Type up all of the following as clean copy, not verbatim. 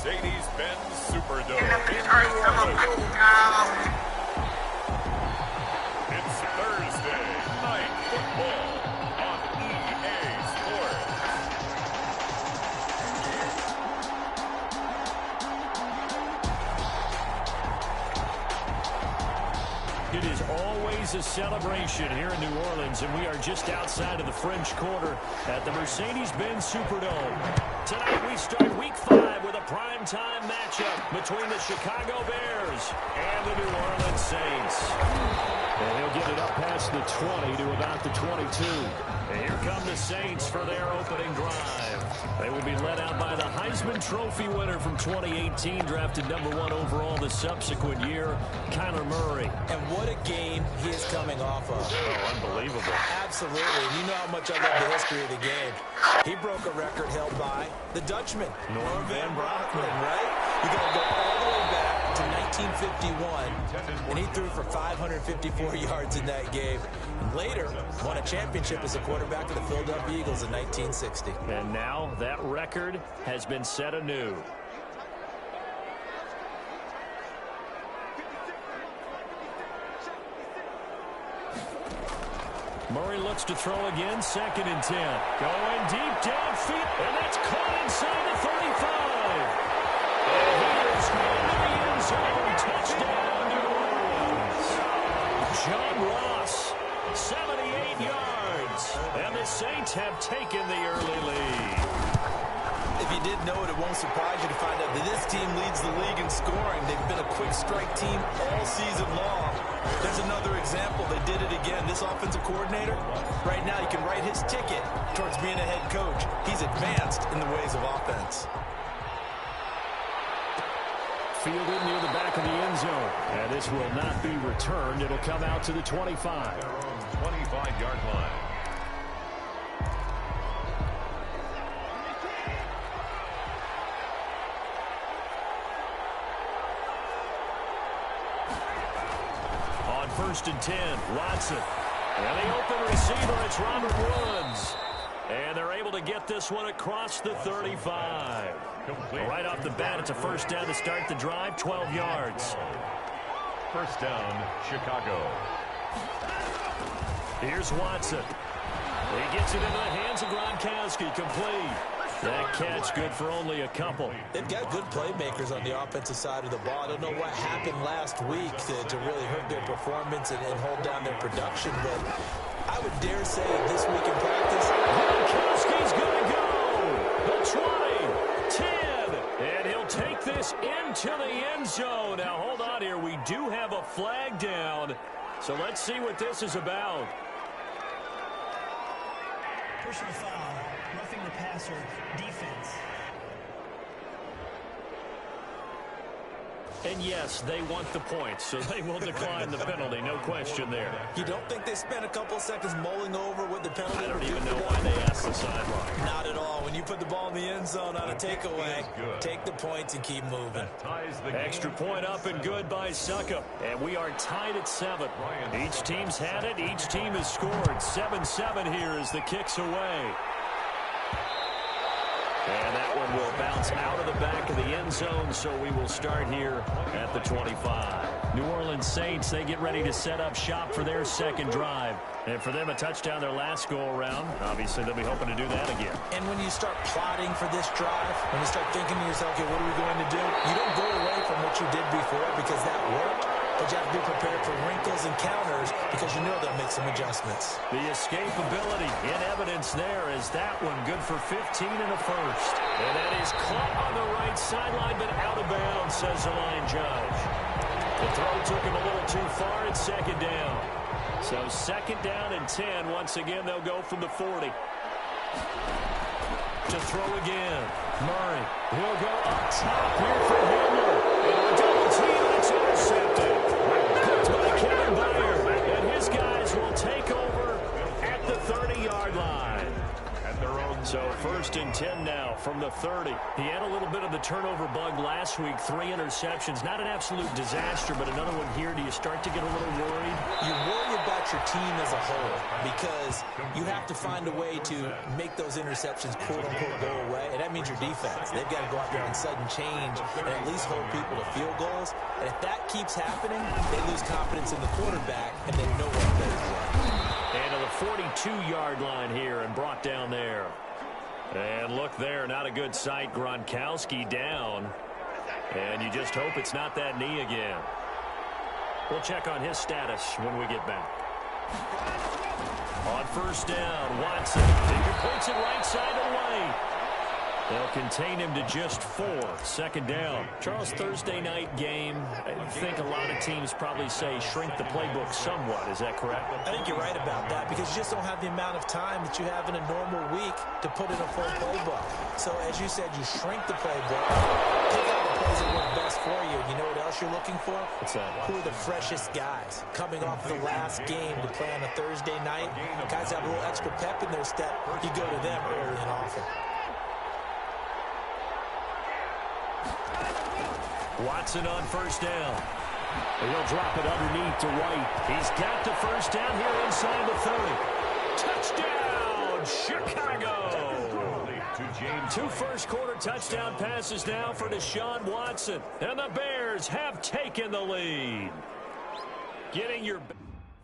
Mercedes-Benz Superdome in New Orleans. It's Thursday Night Football on EA Sports. It is always a celebration here in New Orleans, and we are just outside of the French Quarter at the Mercedes-Benz Superdome. Tonight we start Week 5 with a primetime matchup between the Chicago Bears and the New Orleans Saints. And he'll get it up past the 20 to about the 22. And here come the Saints for their opening drive. They will be led out by the Heisman Trophy winner from 2018, drafted #1 overall the subsequent year, Kyler Murray. And what a game he is coming off of. Oh, unbelievable. Absolutely. And you know how much I love the history of the game. He broke a record held by the Dutchman, Norm Van Brocklin, right? You got to go all the way back to 1951, and he threw for 554 yards in that game. And later, won a championship as a quarterback of the Philadelphia Eagles in 1960. And now that record has been set anew. Murray looks to throw again, 2nd and 10. Going deep downfield, and that's caught inside the 35. And he is going to the end zone. Touchdown, New Orleans. John Ross, 78 yards. And the Saints have taken the early lead. If you didn't know it, it won't surprise you to find out that this team leads the league in scoring. They've been a quick strike team all season long. There's another example. They did it again. This offensive coordinator, right now, he can write his ticket towards being a head coach. He's advanced in the ways of offense. Fielded near the back of the end zone. And this will not be returned. It'll come out to the 25. 25-yard line. On 1st and 10, Watson. And the open receiver, it's Robert Woods. And they're able to get this one across the 35. Right off the bat, it's a first down to start the drive, 12 yards. First down, Chicago. Here's Watson. He gets it into the hands of Gronkowski, complete. That catch good for only a couple. They've got good playmakers on the offensive side of the ball. I don't know what happened last week to really hurt their performance and hold down their production, but I would dare say this week in practice, Gronkowski's going to go. The 20, 10, and he'll take this into the end zone. Now, hold on here. We do have a flag down, so let's see what this is about. Personal foul, roughing the passer, defense. And yes, they want the points, so they will decline the penalty, no question there. You don't think they spent a couple of seconds mulling over what the penalty I would don't do even know for why them? they asked the sideline. Not at all. When you put the ball in the end zone on a takeaway, take the points and keep moving. Extra point up and good by Suckup. And we are tied at 7. Each team's had it. Each team has scored. 7-7 here as the kick's away. And that one will bounce out of the back of the end zone, so we will start here at the 25. New Orleans Saints, they get ready to set up shop for their second drive. And for them, a touchdown their last go-around. Obviously, they'll be hoping to do that again. And when you start plotting for this drive, when you start thinking to yourself, okay, what are we going to do? You don't go away from what you did before because that worked. But you have to be prepared for wrinkles and counters because you know they'll make some adjustments. The escapability in evidence there is that one good for 15 in the first. And that is caught on the right sideline, but out of bounds, says the line judge. The throw took him a little too far at 2nd down. So 2nd down and 10. Once again, they'll go from the 40. To throw again. Murray. He'll go up top here for Hamler. And a double team, and it's intercepted. Picked by Kevin Byard. And his guys will take over at the 30-yard line. So 1st and 10 now from the 30. He had a little bit of the turnover bug last week, 3 interceptions. Not an absolute disaster, but another one here. Do you start to get a little worried? You worry about your team as a whole because you have to find a way to make those interceptions, quote-unquote, go away, and that means your defense. They've got to go out there and sudden change and at least hold people to field goals. And if that keeps happening, they lose confidence in the quarterback, and then no one plays well. And to the 42-yard line here and brought down there. And look there, not a good sight. Gronkowski down. And you just hope it's not that knee again. We'll check on his status when we get back. On first down, Watson. He completes it right side away. They'll contain him to just 4. Second down. Charles, Thursday night game. I think a lot of teams probably say shrink the playbook somewhat. Is that correct? I think you're right about that because you just don't have the amount of time that you have in a normal week to put in a full playbook. So as you said, you shrink the playbook, pick out the plays that work best for you. You know what else you're looking for? What's that? Who are the freshest guys coming off the last game to play on a Thursday night? Guys have a little extra pep in their step. You go to them early and often. Watson on first down. He'll drop it underneath to White. He's got the first down here inside the 30. Touchdown, Chicago! 2 first-quarter touchdown passes now for Deshaun Watson. And the Bears have taken the lead. Getting your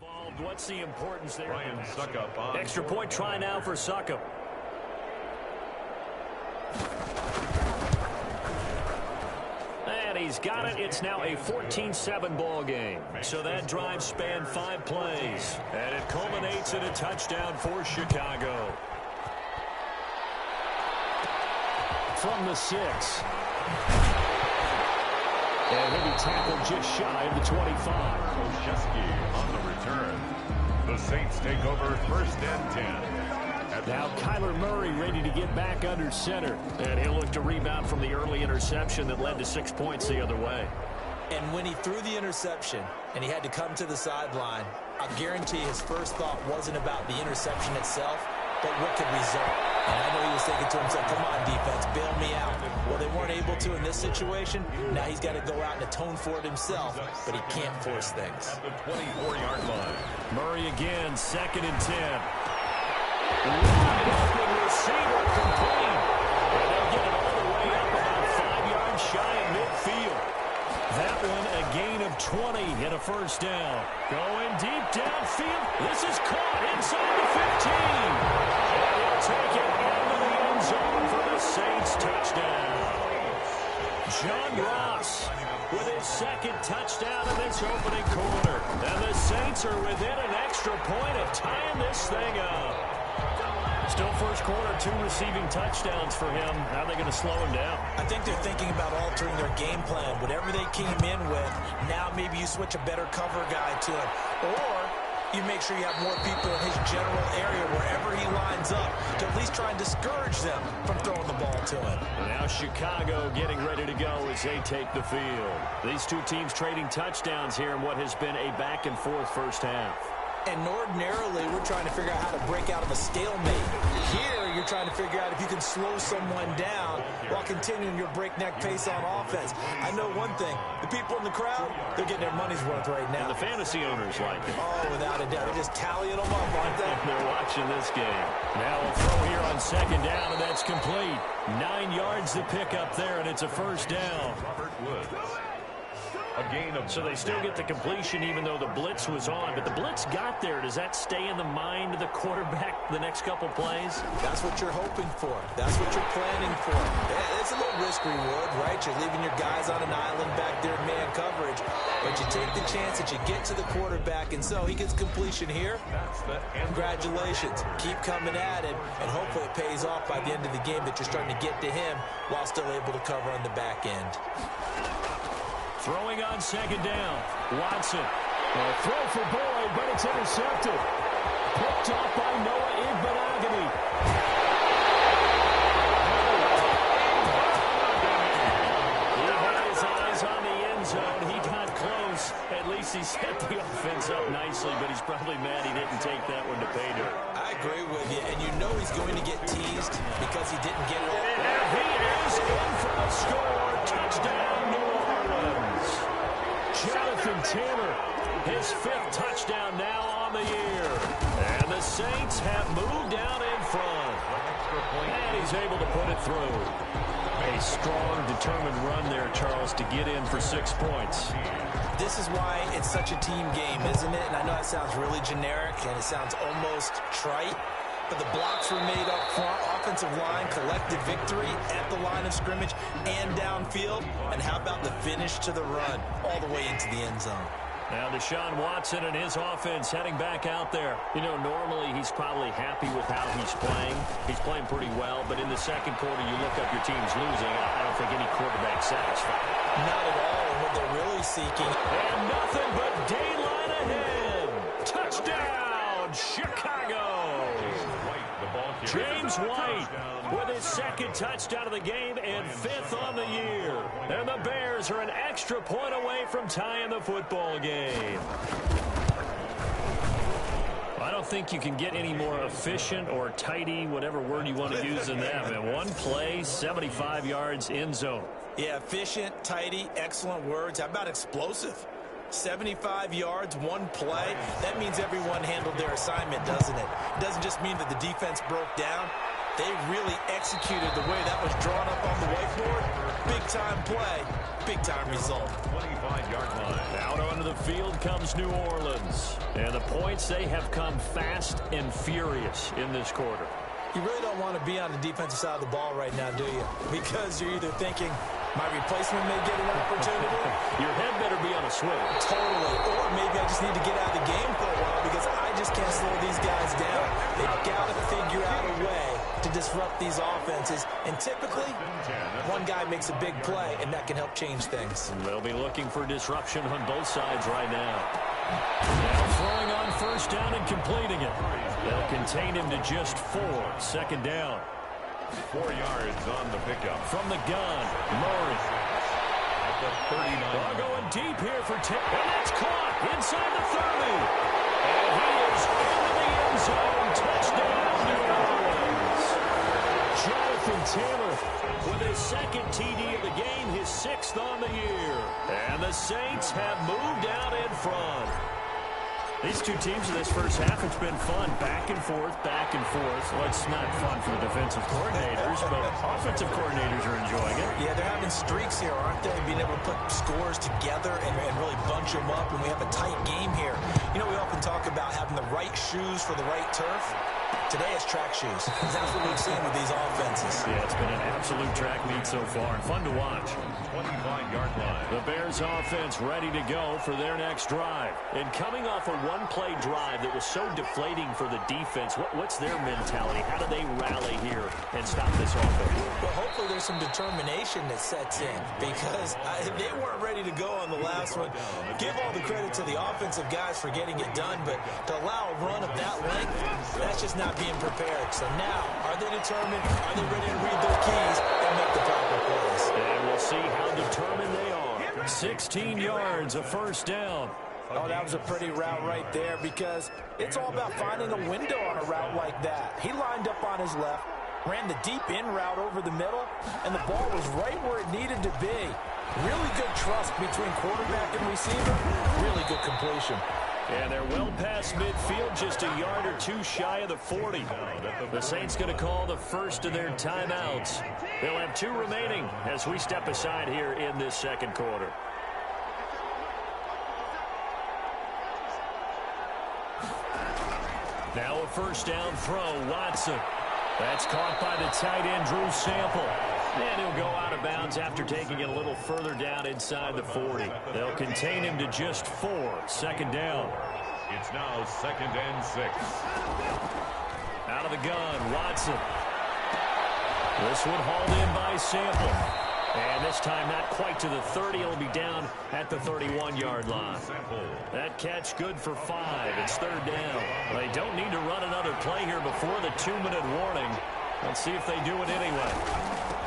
involved, what's the importance there? Ryan Suckup on Extra point try now for Suckup. And he's got it. It's now a 14-7 ball game. So that drive spanned 5 plays. And it culminates in a touchdown for Chicago. From the 6. And he'll be tackled just shy of the 25. Olszewski on the return. The Saints take over first and 10. Now Kyler Murray ready to get back under center. And he'll look to rebound from the early interception that led to 6 points the other way. And when he threw the interception and he had to come to the sideline, I guarantee his first thought wasn't about the interception itself, but what could result. And I know he was thinking to himself, come on, defense, bail me out. Well, they weren't able to in this situation. Now he's got to go out and atone for it himself, but he can't force things. At the 24-yard line. Murray again, 2nd and 10. Wide open receiver complete. And they'll get it all the way up about 5 yards shy of midfield. That one a gain of 20 and a first down. Going deep downfield. This is caught inside the 15. And he'll take it into the end zone for the Saints touchdown. John Ross with his 2nd touchdown in this opening quarter. And the Saints are within an extra point of tying this thing up. Still first quarter, 2 receiving touchdowns for him. How are they going to slow him down? I think they're thinking about altering their game plan. Whatever they came in with, now maybe you switch a better cover guy to him. Or you make sure you have more people in his general area wherever he lines up to at least try and discourage them from throwing the ball to him. And now Chicago getting ready to go as they take the field. These 2 teams trading touchdowns here in what has been a back-and-forth first half. And ordinarily, we're trying to figure out how to break out of a stalemate. Here, you're trying to figure out if you can slow someone down while continuing your breakneck pace on offense. I know one thing. The people in the crowd, they're getting their money's worth right now. And the fantasy owners like it. Oh, without a doubt. They're just tallying them up, aren't they? They're watching this game. Now a throw here on 2nd down, and that's complete. 9 yards to pick up there, and it's a first down. Robert Woods. A gain of So they still get the completion even though the blitz was on. But the blitz got there. Does that stay in the mind of the quarterback the next couple plays? That's what you're hoping for. That's what you're planning for. It's a little risk-reward, right? You're leaving your guys on an island back there in man coverage. But you take the chance that you get to the quarterback, and so he gets completion here. Congratulations. Keep coming at him, and hopefully it pays off by the end of the game that you're starting to get to him while still able to cover on the back end. Throwing on 2nd down. Watson. A throw for Boyd, but it's intercepted. Picked off by Noah Igbinoghene. He had his eyes on the end zone. He got close. At least he set the offense up nicely, but he's probably mad he didn't take that one to pay dirt. I agree with you, and you know he's going to get teased because he didn't get it all. And he is in for the score. Touchdown, New Orleans. Jonathan Taylor, his 5th touchdown now on the year. And the Saints have moved out in front. And he's able to put it through. A strong, determined run there, Charles, to get in for 6 points. This is why it's such a team game, isn't it? And I know that sounds really generic and it sounds almost trite, but the blocks were made up front. Offensive line collected victory at the line of scrimmage and downfield. And how about the finish to the run all the way into the end zone? Now Deshaun Watson and his offense heading back out there. You know, normally he's probably happy with how he's playing. He's playing pretty well, but in the second quarter, you look up your team's losing. I don't think any quarterback's satisfied. Not at all. And what they're really seeking. And nothing but daylight ahead. Touchdown, Chicago. James White with his 2nd touchdown of the game and 5th on the year. And the Bears are an extra point away from tying the football game. I don't think you can get any more efficient or tidy, whatever word you want to use in that. Man, one play, 75 yards, end zone. Yeah, efficient, tidy, excellent words. How about explosive? 75 yards, one play. That means everyone handled their assignment, doesn't it? It doesn't just mean that the defense broke down. They really executed the way that was drawn up on the whiteboard. Big-time play, big-time result. 25-yard line. Out onto the field comes New Orleans. And the points, they have come fast and furious in this quarter. You really don't want to be on the defensive side of the ball right now, do you? Because you're either thinking, my replacement may get an opportunity. Your head better be on a swivel. Totally. Or maybe I just need to get out of the game for a while because I just can't slow these guys down. They've got to figure out a way to disrupt these offenses. And typically, one guy makes a big play, and that can help change things. They'll be looking for disruption on both sides right now. Now throwing on 1st down and completing it. They'll contain him to just 4. 2nd down. 4 yards on the pickup. From the gun, Murray. At the 39. Going deep here for Tim. And that's caught inside the 30. And he is into the end zone. Touchdown, New Orleans. Jonathan Taylor with his 2nd TD of the game, his 6th on the year. And the Saints have moved out in front. These two teams in this first half, it's been fun. Back and forth, back and forth. Well, it's not fun for the defensive coordinators, but offensive coordinators are enjoying it. Yeah, they're having streaks here, aren't they? Being able to put scores together and really bunch them up, and we have a tight game here. You know, we often talk about having the right shoes for the right turf. Today it's track shoes. That's what we've seen with these offenses. Yeah, it's been an absolute track meet so far, and fun to watch. 25-yard line. The Bears offense ready to go for their next drive. And coming off a one-play drive that was so deflating for the defense, what's their mentality? How do they rally here and stop this offense? Well, hopefully there's some determination that sets in because they weren't ready to go on the last one. Give all the credit to the offensive guys for getting it done, but to allow a run of that length, that's just not being prepared. So now, are they determined? Are they ready to read their keys and make the proper plays? And we'll see how determined they are. 16 yards, a 1st down. Oh, that was a pretty route right there because it's all about finding a window on a route like that. He lined up on his left, ran the deep in route over the middle, and the ball was right where it needed to be. Really good trust between quarterback and receiver. Really good completion. And they're well past midfield, just a yard or 2 shy of the 40. The Saints going to call the first of their timeouts. They'll have 2 remaining as we step aside here in this second quarter. Now a 1st down throw, Watson. That's caught by the tight end, Drew Sample. And he'll go out of bounds after taking it a little further down inside the 40. They'll contain him to just 4. 2nd down. It's now 2nd and 6. Out of the gun, Watson. This one hauled in by Sample. And this time not quite to the 30. It'll be down at the 31-yard line. That catch good for 5. It's 3rd down. They don't need to run another play here before the 2-minute warning. Let's see if they do it anyway.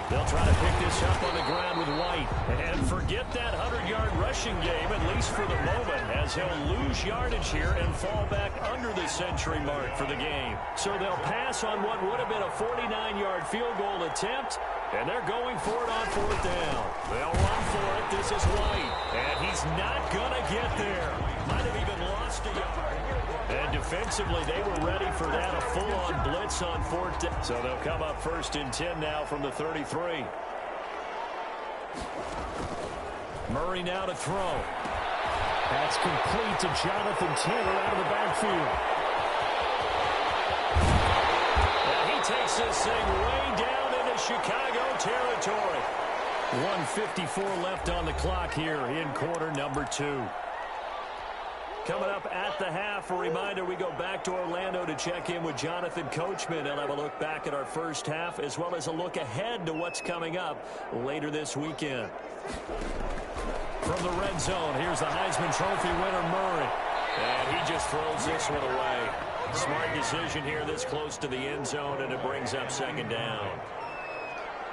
They'll try to pick this up on the ground with White. And forget that 100-yard rushing game, at least for the moment, as he'll lose yardage here and fall back under the century mark for the game. So they'll pass on what would have been a 49-yard field goal attempt, and they're going for it on fourth down. They'll run for it. This is White, and he's not going to get there. Might have even lost a yard. And defensively, they were ready for that, a full-on blitz on fourth down. So they'll come up 1st and 10 now from the 33. Murray now to throw. That's complete to Jonathan Taylor out of the backfield. And he takes this thing way down into Chicago territory. 1:54 left on the clock here in quarter number 2. Coming up at the half, a reminder, we go back to Orlando to check in with Jonathan Coachman. He'll have a look back at our first half as well as a look ahead to what's coming up later this weekend. From the red zone, here's the Heisman Trophy winner, Murray. And he just throws this one away. Smart decision here this close to the end zone, and it brings up 2nd down.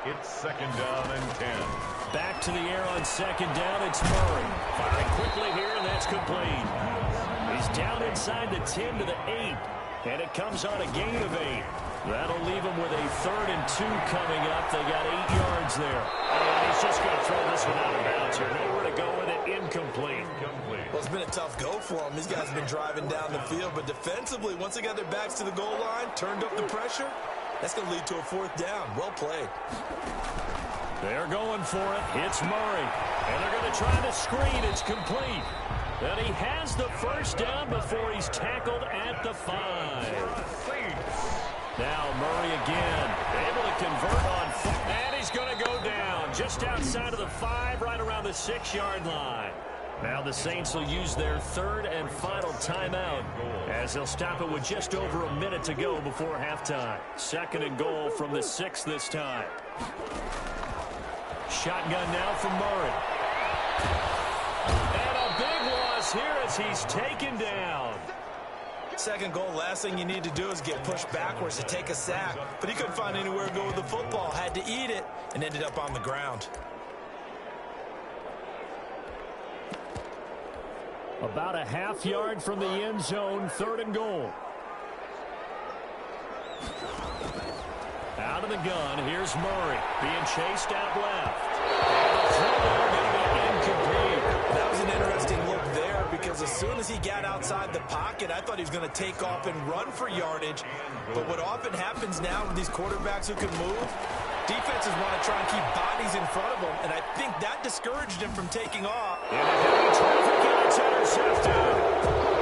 It's 2nd down and 10. Back to the air on 2nd down, it's Murray. Firing quickly here, and that's complete. He's down inside the 10 to the 8, and it comes on a gain of 8. That'll leave him with a 3rd and 2 coming up. They got 8 yards there. And he's just going to throw this one out of bounds here. Nowhere to go with it. Incomplete. Well, it's been a tough go for them. These guys have been driving down the field, but defensively, once they got their backs to the goal line, turned up the pressure, that's going to lead to a 4th down. Well played. They're going for it. It's Murray. And they're going to try to screen. It's complete. And he has the 1st down before he's tackled at the 5. Now Murray again, able to convert on foot, and he's going to go down just outside of the 5, right around the 6-yard line. Now the Saints will use their 3rd and final timeout as they'll stop it with just over a minute to go before halftime. 2nd and goal from the 6 this time. Shotgun now from Murray. And a big loss here as he's taken down. 2nd goal, last thing you need to do is get pushed backwards to take a sack. But he couldn't find anywhere to go with the football. Had to eat it and ended up on the ground. About a half yard from the end zone, 3rd and goal. Out of the gun, here's Murray being chased out left. That was an interesting look there because as soon as he got outside the pocket, I thought he was going to take off and run for yardage. But what often happens now with these quarterbacks who can move, defenses want to try and keep bodies in front of them, and I think that discouraged him from taking off. And a heavy traffic, and it's intercepted.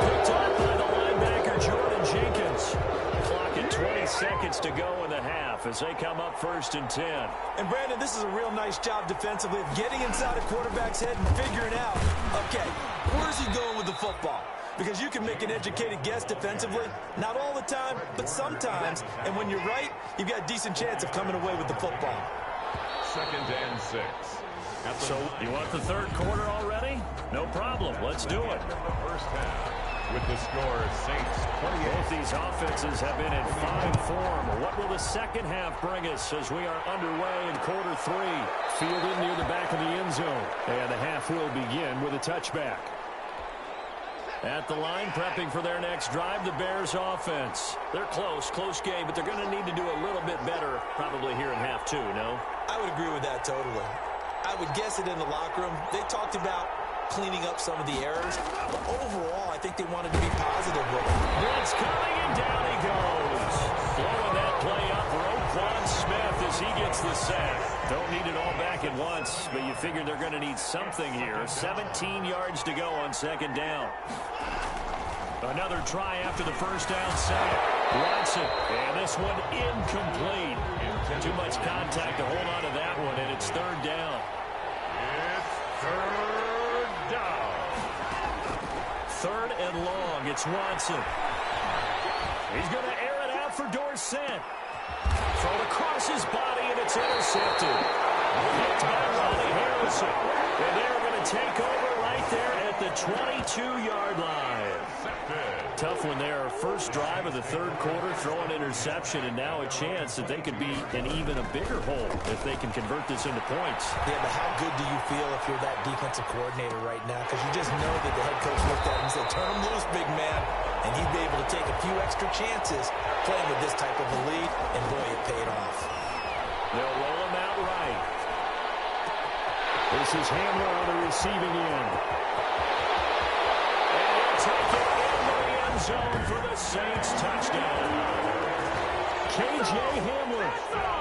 Picked off by the linebacker, Jordan Jenkins. Clock at 20 seconds to go in the half as they come up 1st and 10. And Brandon, this is a real nice job defensively of getting inside a quarterback's head and figuring out, okay, where's he going with the football? Because you can make an educated guess defensively, not all the time, but sometimes. And when you're right, you've got a decent chance of coming away with the football. 2nd and 6. So you want the 3rd quarter already? No problem. Let's do it. First half. With the score, Saints 28. Both these offenses have been in fine form. What will the 2nd half bring us as we are underway in quarter 3? Fielded near the back of the end zone. And the half will begin with a touchback. At the line, prepping for their next drive, the Bears offense. They're close game, but they're going to need to do a little bit better probably here in half 2, no? I would agree with that totally. I would guess it in the locker room. They talked about cleaning up some of the errors, but overall, I think they wanted to be positive with it. Blitz coming, and down he goes. Blowing that play up, Roquan Smith as he gets the sack. Don't need it all back at once, but you figure they're going to need something here. 17 yards to go on 2nd down. Another try after the 1st down sack. Watson, and this one incomplete. Too much contact to hold on to that one, and it's 3rd down. It's 3rd down. 3rd and long. It's Watson. He's going to air it out for Dorsett. Thrown across his body, and it's intercepted. Hit by Ronnie Harrison. And they're going to take over right there at the 22-yard line. Intercepted. Tough one there. First drive of the third quarter, throw an interception, and now a chance that they could be in even a bigger hole if they can convert this into points. Yeah, but how good do you feel if you're that defensive coordinator right now? Because you just know that the head coach looked at him and said, turn him loose, big man. And he'd be able to take a few extra chances playing with this type of a lead, and boy, it paid off. They'll roll him out right. This is Hamler on the receiving end. And he'll take it into the end zone for the Saints touchdown. K.J. Hamler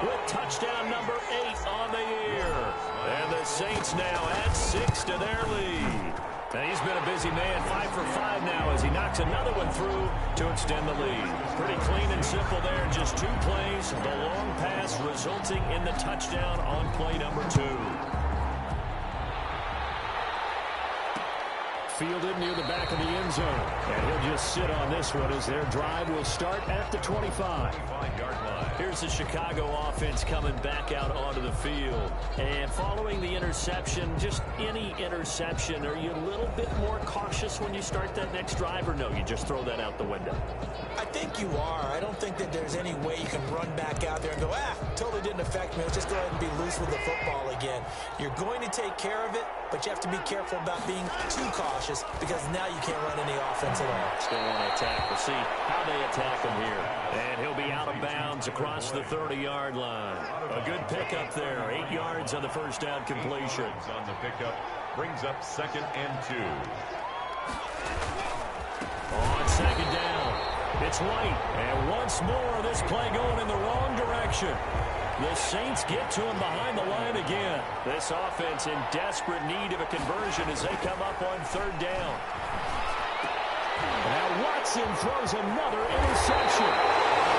with touchdown number 8 on the year. And the Saints now add 6 to their lead. And he's been a busy man, 5 for 5 now as he knocks another one through to extend the lead. Pretty clean and simple there, just 2 plays. The long pass resulting in the touchdown on play number 2. Fielded near the back of the end zone. And he'll just sit on this one as their drive will start at the 25-yard line. Here's the Chicago offense coming back out onto the field. And following the interception, just any interception, are you a little bit more cautious when you start that next drive, or no, you just throw that out the window? I think you are. I don't think that there's any way you can run back out there and go, totally didn't affect me. Let's just go ahead and be loose with the football again. You're going to take care of it, but you have to be careful about being too cautious because now you can't run any offense at all. Still want to attack. We'll see how they attack him here. And he'll be out of bounds across the 30-yard line. A good pickup there. 8 yards on the first down completion. On the pickup brings up 2nd and 2. On 2nd down, it's White. And once more, this play going in the wrong direction. The Saints get to him behind the line again. This offense in desperate need of a conversion as they come up on 3rd down. Now Watson throws another interception.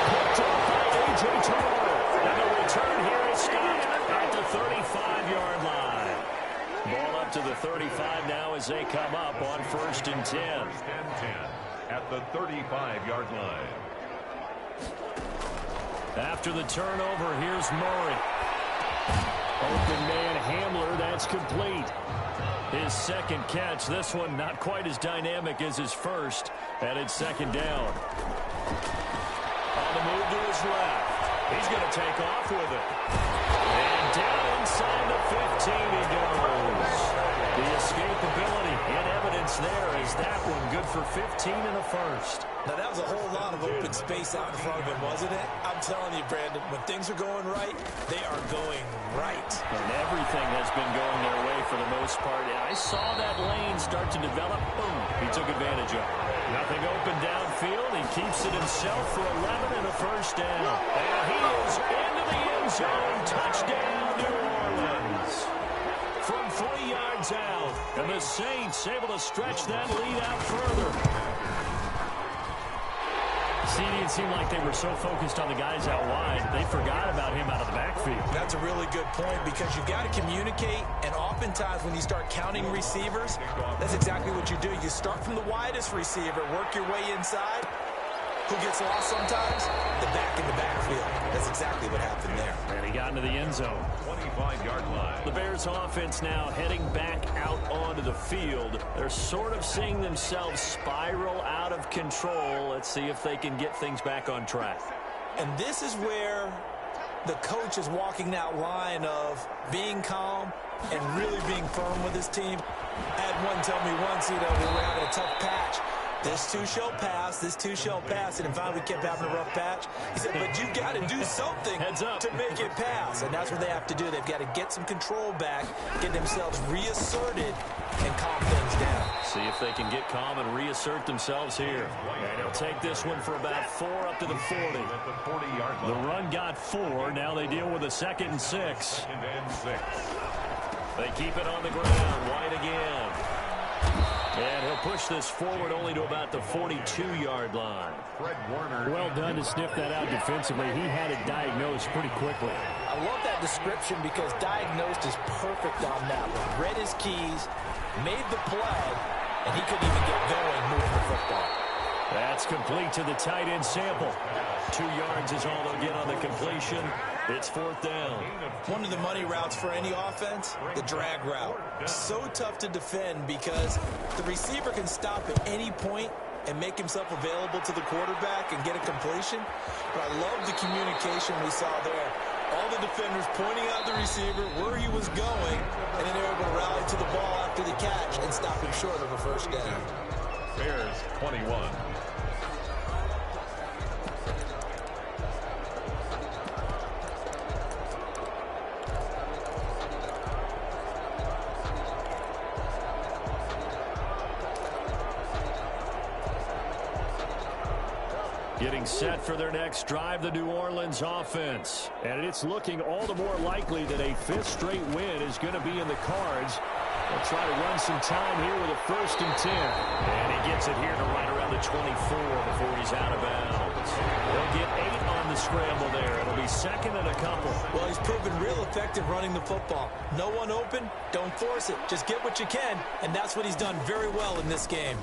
Picked up by A.J. Terrell. And the return here is stopped at the 35-yard line. Ball up to the 35 now as they come up on 1st and 10. 1st and 10 at the 35-yard line. After the turnover, here's Murray. Open man Hamler, that's complete. His 2nd catch, this one not quite as dynamic as his first, and it's 2nd down. On the move to his left. He's going to take off with it. And down inside the 15 he goes. The escapability in evidence there is that one good for 15 and a first. Now, that was a whole lot of open space out in front of him, wasn't it? I'm telling you, Brandon, when things are going right, they are going right. And everything has been going their way for the most part. And I saw that lane start to develop. Boom, he took advantage of it. Nothing open downfield. He keeps it himself for 11 and a first down. And he is into the end zone. Touchdown, New Orleans. From 3 yards out. And the Saints able to stretch that lead out further. It seemed like they were so focused on the guys out wide, they forgot about him out of the backfield. That's a really good point because you've got to communicate, and oftentimes when you start counting receivers, that's exactly what you do. You start from the widest receiver, work your way inside. Who gets lost sometimes? The back in the backfield. That's exactly what happened there. And he got into the end zone. 25-yard line. The Bears offense now heading back out onto the field. They're sort of seeing themselves spiral out of control. Let's see if they can get things back on track. And this is where the coach is walking that line of being calm and really being firm with his team. I had one tell me once, we were having a tough patch. This too shall pass, this too shall pass. And finally we kept having a rough patch. He said, but you've got to do something to make it pass. And that's what they have to do. They've got to get some control back, get themselves reasserted, and calm things down. See if they can get calm and reassert themselves here. And he'll take this one for about 4 up to the 40. At the 40-yard line. The run got 4. Now they deal with a 2nd and 6. 2nd and 6. They keep it on the ground. White again. And he'll push this forward only to about the 42-yard line. Fred Warner. Well done to sniff that out defensively. He had it diagnosed pretty quickly. I love that description because diagnosed is perfect on that one. Read his keys, made the play, and he couldn't even get going moving the football. That's complete to the tight end Sample. 2 yards is all they'll get on the completion. It's 4th down. One of the money routes for any offense, the drag route. So tough to defend because the receiver can stop at any point and make himself available to the quarterback and get a completion. But I love the communication we saw there. All the defenders pointing out the receiver where he was going, and then they were able to rally to the ball after the catch and stop him short of a first down. Bears 21. Getting set for their next drive, the New Orleans offense. And it's looking all the more likely that a fifth straight win is going to be in the cards. They'll try to run some time here with a 1st and 10. And he gets it here to right around the 24 before he's out of bounds. They'll get 8 on the scramble there. It'll be 2nd and a couple. Well, he's proven real effective running the football. No one open, don't force it. Just get what you can, and that's what he's done very well in this game.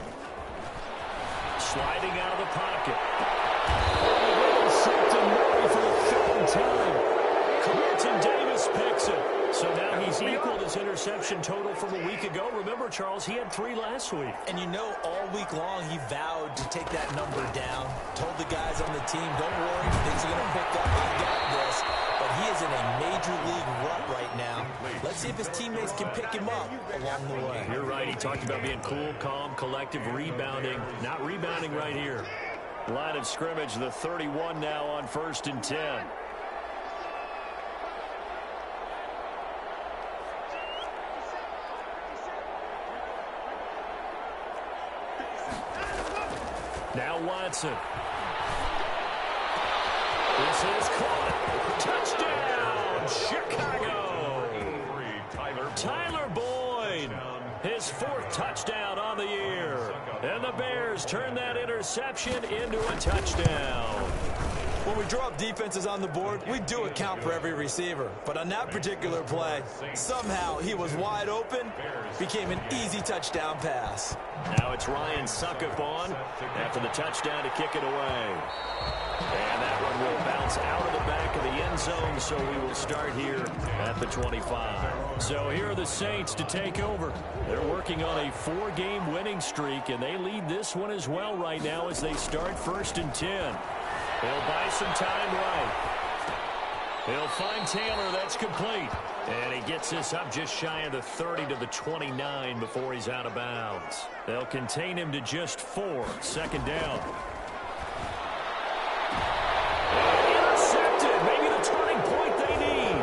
Sliding out of the pocket. Sent to Murray for the 3rd time. Carlton Davis picks it. So now he's equaled his interception total from a week ago. Remember, Charles, he had 3 last week. And you know, all week long he vowed to take that number down. Told the guys on the team, don't worry, things are going to pick up. I got this. But he is in a major league rut right now. Let's see if his teammates can pick him up along the way. You're right. He talked about being cool, calm, collective, rebounding. Not rebounding right here. Line of scrimmage, the 31 now on 1st and 10. Now Watson. This is caught. Touchdown, Chicago. Tyler Boyd. His 4th touchdown on the year. And the Bears turn that interception into a touchdown. When we draw up defenses on the board, we do account for every receiver. But on that particular play, somehow he was wide open, became an easy touchdown pass. Now it's Ryan Succop on after the touchdown to kick it away. And that one will bounce out of the back of the end zone, so we will start here at the 25. So here are the Saints to take over. They're working on a 4-game winning streak, and they lead this one as well right now as they start 1st and 10. They'll buy some time right. He'll find Taylor. That's complete. And he gets this up just shy of the 30 to the 29 before he's out of bounds. They'll contain him to just 4. 2nd down. Intercepted. Maybe the turning point they need.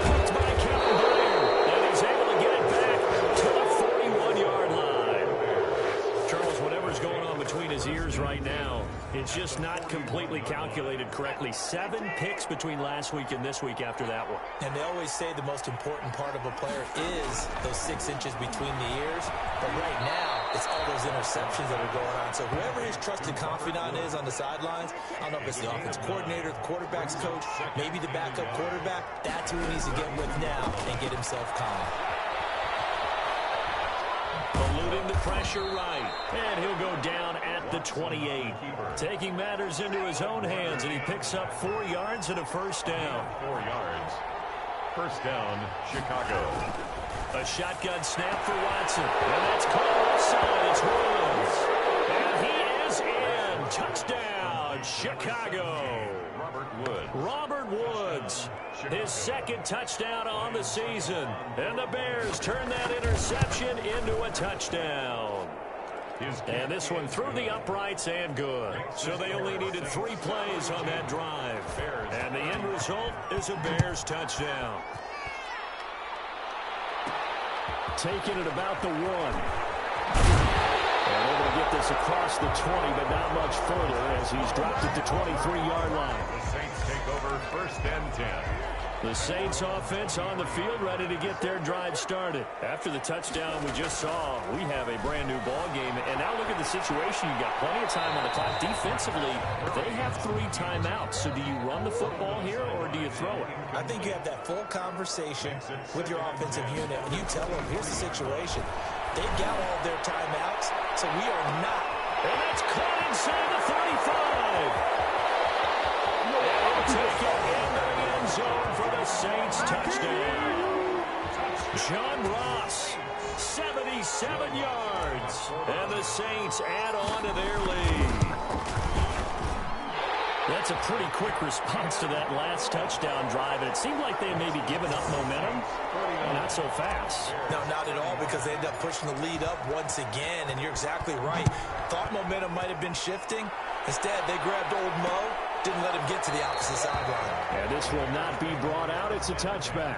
Picked by Kevin Blair. And he's able to get it back to the 41-yard line. Charles, whatever's going on between his ears right now, it's just not completely calculated correctly. 7 picks between last week and this week after that one. And they always say the most important part of a player is those 6 inches between the ears. But right now, it's all those interceptions that are going on. So whoever his trusted confidant is on the sidelines, I don't know if it's the offense coordinator, the quarterback's coach, maybe the backup quarterback, that's who he needs to get with now and get himself calm. Eluding the pressure right. And he'll go down at the 28. Taking matters into his own hands, and he picks up 4 yards and a 1st down. 4 yards. 1st down, Chicago. A shotgun snap for Watson. And that's caught offside. It's Williams. And he is in. Touchdown, Chicago. Robert Woods. His 2nd touchdown on the season. And the Bears turn that interception into a touchdown. And this one through the uprights and good. So they only needed 3 plays on that drive. And the end result is a Bears touchdown. Taking it about the 1. And able to get this across the 20, but not much further as he's dropped it to 23-yard line. The Saints take over 1st and 10. The Saints offense on the field ready to get their drive started. After the touchdown we just saw, we have a brand new ball game. And now look at the situation. You got plenty of time on the clock. Defensively, they have 3 timeouts. So do you run the football here or do you throw it? I think you have that full conversation with your offensive unit, and you tell them, here's the situation. They've got all their timeouts, so we are not. And that's caught inside the 35. They'll take it into the end zone for the Saints touchdown. John Ross, 77 yards. And the the Saints add on to their lead. That's a pretty quick response to that last touchdown drive. And it seemed like they had maybe given up momentum. Not so fast. No, not at all, because they ended up pushing the lead up once again. And you're exactly right. Thought momentum might have been shifting. Instead, they grabbed old Mo, didn't let him get to the opposite sideline. And this will not be brought out. It's a touchback.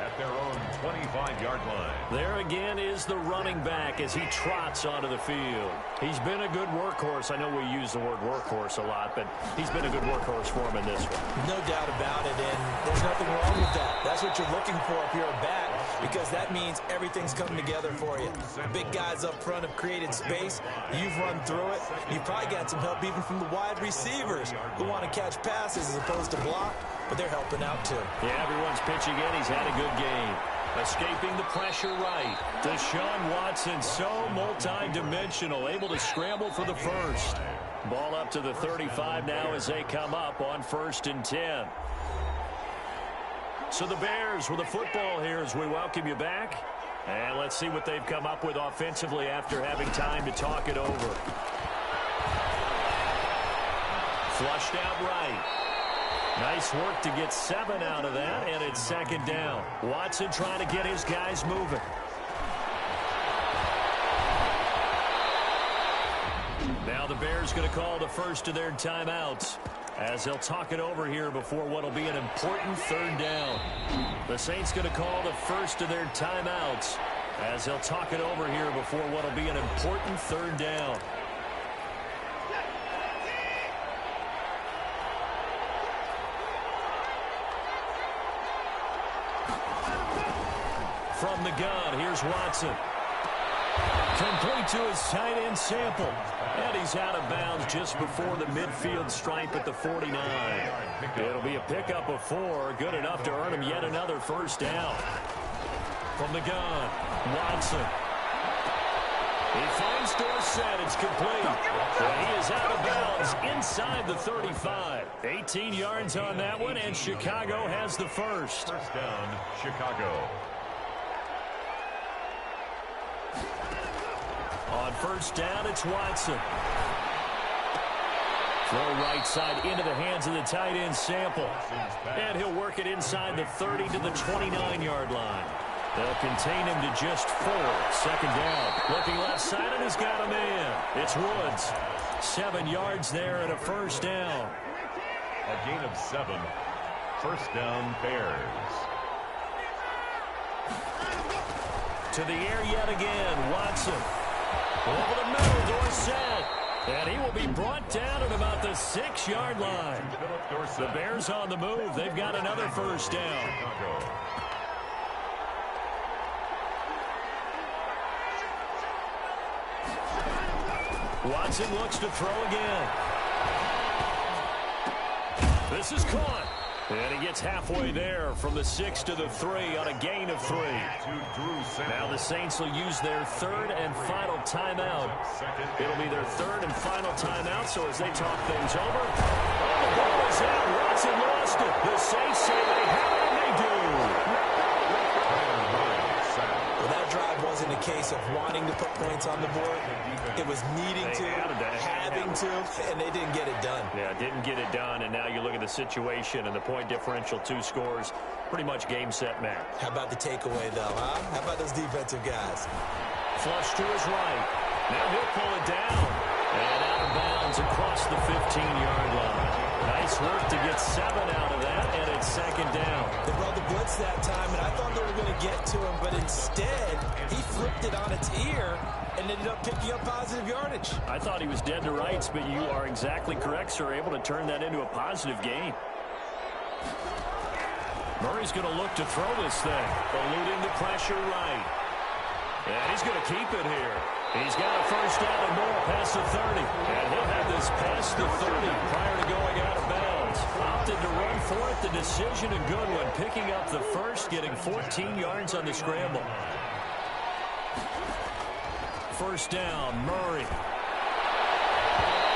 At their own 25-yard line. There again is the running back as he trots onto the field. He's been a good workhorse. I know we use the word workhorse a lot, but he's been a good workhorse for him in this one. No doubt about it, and there's nothing wrong with that. That's what you're looking for if you're a back, because that means everything's coming together for you. Big guys up front have created space. You've run through it. You've probably got some help even from the wide receivers who want to catch passes as opposed to block, but they're helping out too. Yeah, everyone's pitching in. He's had a good game. Escaping the pressure right. Deshaun Watson, so multi-dimensional, able to scramble for the first. Ball up to the 35 now as they come up on 1st and 10. So the Bears with the football here as we welcome you back. And let's see what they've come up with offensively after having time to talk it over. Flushed out right. Nice work to get 7 out of that, and it's 2nd down. Watson trying to get his guys moving. Now the Bears going to call the first of their timeouts as they'll talk it over here before what will be an important 3rd down. The Saints going to call the first of their timeouts as they'll talk it over here before what will be an important 3rd down. From the gun, here's Watson. Complete to his tight end Sample. And he's out of bounds just before the midfield stripe at the 49. It'll be a pickup of 4, good enough to earn him yet another 1st down. From the gun, Watson. He finds Dorsett. It's complete. And he is out of bounds inside the 35. 18 yards on that one, and Chicago has the first. 1st down, Chicago. On 1st down, it's Watson. Throw right side into the hands of the tight end Sample. And he'll work it inside the 30 to the 29-yard line. They'll contain him to just 4. 2nd down. Looking left side, and he's got him in. It's Woods. 7 yards there and a 1st down. A gain of 7. 1st down, Bears. To the air yet again, Watson. Over the middle, Dorsett. And he will be brought down at about the 6-yard line. The Bears on the move. They've got another 1st down. Watson looks to throw again. This is caught. And he gets halfway there from the 6 to the 3 on a gain of 3. Now the Saints will use their 3rd and final timeout. It'll be their 3rd and final timeout, so as they talk things over, the ball is out. Watson lost it. The Saints say they have it, and they do. Well, that drive wasn't a case of wanting to put points on the board. It was needing to, having to, and they didn't get it done. Yeah, didn't get it done, and now you look at the situation and the point differential, 2 scores, pretty much game, set, match. How about the takeaway, though, huh? How about those defensive guys? Flush to his right. Now he'll pull it down. And out of bounds across the 15-yard line. Nice work to get 7 out of that, and it's 2nd down. They brought the blitz that time, and I thought they were going to get to him, but instead, he flipped it on its ear and ended up picking up positive yardage. I thought he was dead to rights, but you are exactly correct, sir, able to turn that into a positive gain. Murray's going to look to throw this thing, eluding the pressure right. And he's going to keep it here. He's got a 1st down and more past the 30. And he'll have this past the 30 prior to going out of bounds. Opted to run for it. The decision, a good one. Picking up the first, getting 14 yards on the scramble. 1st down, Murray.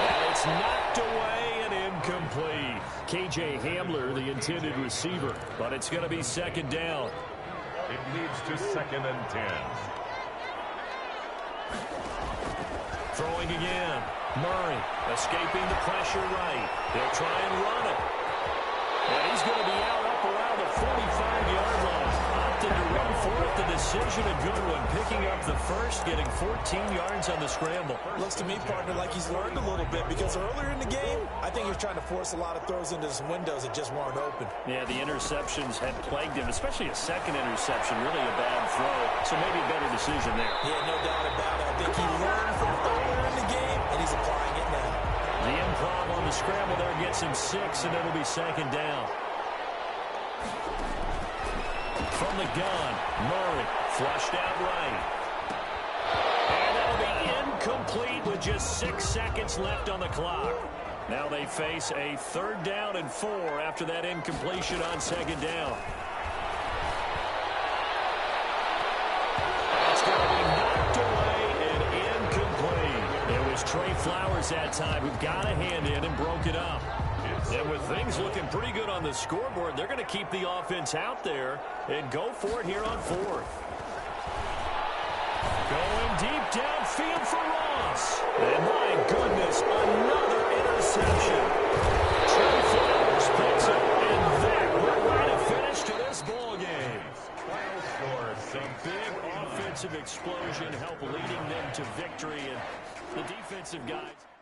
And it's knocked away and incomplete. K.J. Hamler, the intended receiver. But it's going to be 2nd down. It leads to 2nd and 10. Throwing again. Murray escaping the pressure right. They'll try and run it. And he's going to be out up around the 45-yard line. Opted to run for it. The decision a good one. Picking up the first, getting 14 yards on the scramble. Looks to me, partner, like he's learned a little bit because earlier in the game, I think he was trying to force a lot of throws into some windows that just weren't open. Yeah, the interceptions had plagued him, especially a second interception. Really a bad throw. So maybe a better decision there. Yeah, no doubt about it. I think he learned from earlier in the game, and he's applying it now. The improv on the scramble there gets him 6, and it'll be second down. From the gun, Murray flushed out right. And that'll be incomplete with just 6 seconds left on the clock. Now they face a 3rd down and 4 after that incompletion on 2nd down. That's going to be knocked away and incomplete. It was Trey Flowers that time who got a hand in and broke it up. And with things looking pretty good on the scoreboard, they're going to keep the offense out there and go for it here on 4th. Going deep downfield for Ross. And my goodness, another interception. Trey Flowers picks up, and that will write a finish to this ball game. Some big offensive explosion help leading them to victory, and the defensive guys...